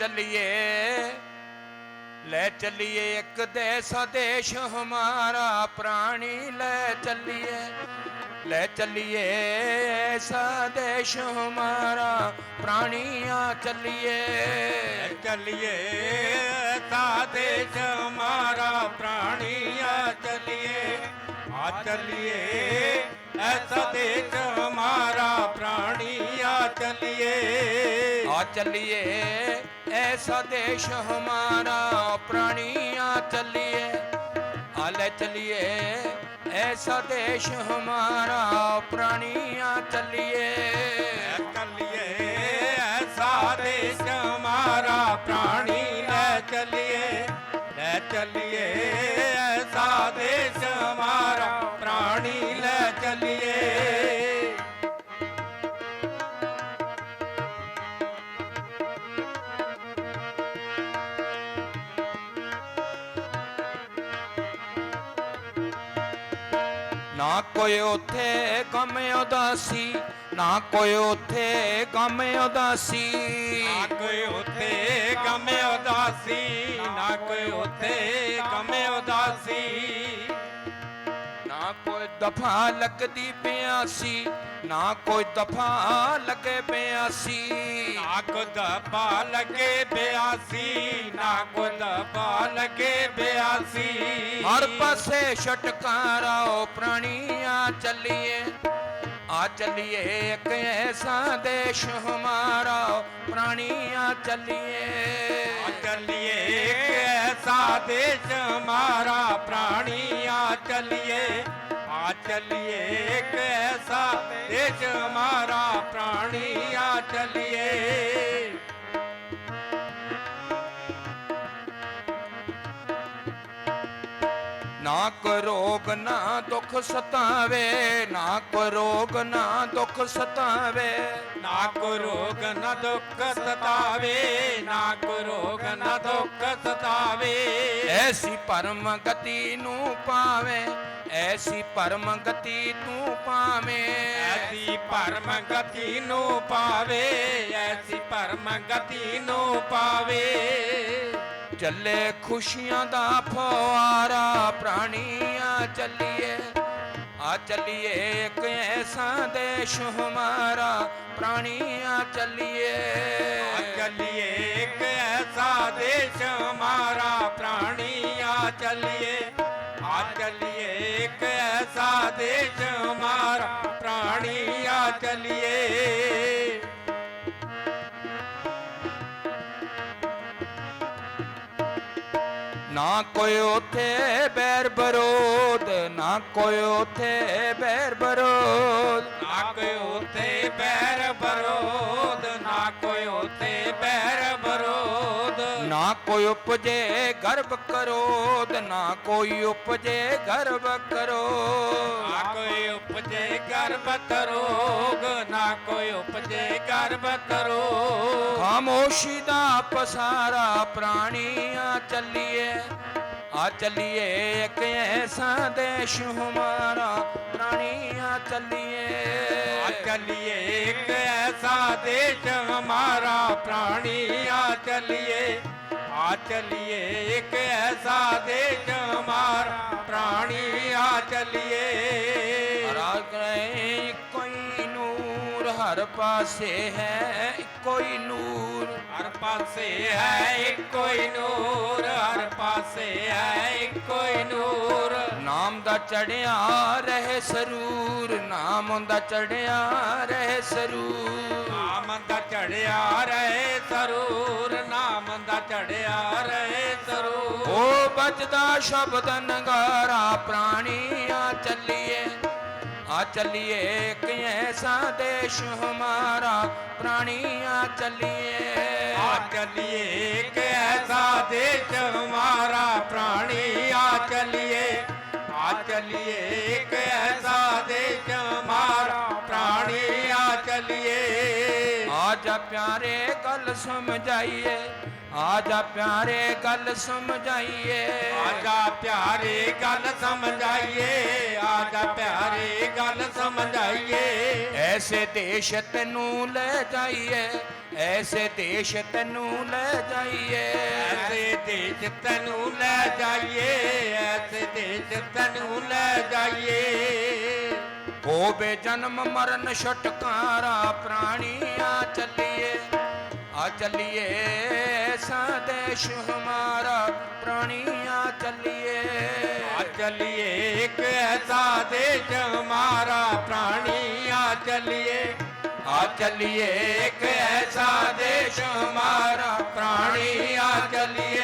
चलिए ले चलिए एक देश देश हमारा प्राणी ले चलिए ऐसा देश हमारा प्राणिया चलिए चलिए ऐसा देश हमारा प्राणिया चलिए चलिए ऐसा देश हमारा प्राणिया चलिए चलिए ऐसा देश हमारा प्राणिया चलिए ले चलिए ऐसा देश हमारा प्राणिया चलिए चलिए ऐसा देश हमारा प्राणी ले चलिए ऐसा देश हमारा प्राणी ले चलिए ना कोई उथे गम उदासी ना कोई उथे गम उदासी ना कोई उथे गम उदासी ना कोई उथे गम उदासी ना कोई दफा लगदी प्यासी ना कोई दफा लगे प्यासी ना को दफा लगे ब्यासी ना को दफा लगे ब्यासी हर पासे छटकारा प्राणिया चलिए चलिए एक ऐसा देश हमारा प्राणिया चलिए चलिए एक ऐसा देश हमारा प्राणिया चलिए चलिए एक ऐसा देश हमारा प्राणिया चलिए ना को रोग ना दुख सतावे ना को रोग ना दुख सतावे ना को रोग न दुख सतावे ना को रोग न दुख सतावे ऐसी परम गति नू पावे ऐसी परम गति तू पावे ऐसी परम गति नो पावे ऐसी परम गति नो पावे चले खुशियां दा फुआरा प्राणिया चलिए चलिए एक ऐसा देश हमारा प्राणिया चलिए चलिए एक ऐसा देश हमारा प्राणिया चलिए चलिए एक ऐसा देश हमारा प्राणिया चलिए ना कोई उथे बैर बरोध ना कोई उथे बैर बरोध ना कोई उथे बैर बरोध ना कोई उथे बैर बरोध ना कोई उपजे गर्भ करोध ना कोई उपजे गर्भ करोध ना कोई उपजे गर्भ करोग ना कोई उपजे गर्भ करो खामोशी दा पसारा प्राणिया चलिए चलिए एक ऐसा देश हमारा प्राणिया चलिए चलिए एक ऐसा देश हमारा प्राणिया चलिए चलिए एक ऐसा देश हमारा प्राणिया चलिए कोई नूर हर पासे है कोई नूर हर पासे है कोई नूर हर पासे है कोई नूर नाम दा चढ़िया रहे सरूर नाम दा चढ़िया रहे सरूर नाम दा चढ़िया रहे सरूर नाम दा चढ़िया रहे सरूर ओ बजदा शब्द नगारा प्राणिया चलिए चलिए एक ऐसा देश हमारा प्राणिया चलिए चलिए एक ऐसा देश हमारा प्राणिया चलिए चलिए एक ऐसा देश हमारा प्राणिया चलिए आजा प्यारे गल समझाइए आजा प्यारे गल समझाइए आजा प्यारे गल समझाइए आजा प्यारे गल समझाइए ऐसे देश तेनू ले जाइए ਐਸੇ ਦੇਸ਼ ਤੈਨੂੰ ਲੈ ਜਾਈਏ ਐਸੇ ਦੇਸ਼ ਤੈਨੂੰ ਲੈ ਜਾਈਏ ਐਸੇ ਦੇਸ਼ ਤੈਨੂੰ ਲੈ ਜਾਈਏ ਹੋਵੇ ਜਨਮ ਮਰਨ ਛੁਟਕਾਰਾ ਪ੍ਰਾਣੀ ਆ ਚੱਲੀਏ ਸੰਦੇਸ਼ ਹਮਾਰਾ ਪ੍ਰਾਣੀ ਆ ਚੱਲੀਏ ਚਲਿਏ ਇੱਕ ਐਸਾ ਦੇਸ਼ ਹਮਾਰਾ ਪ੍ਰਾਣੀ ਆ ਚੱਲੀਏ ਇੱਕ ਐਸਾ ਦੇਸ਼ ਹਮਾਰਾ ਪ੍ਰਾਣੀ ਆ ਚਲਿਏ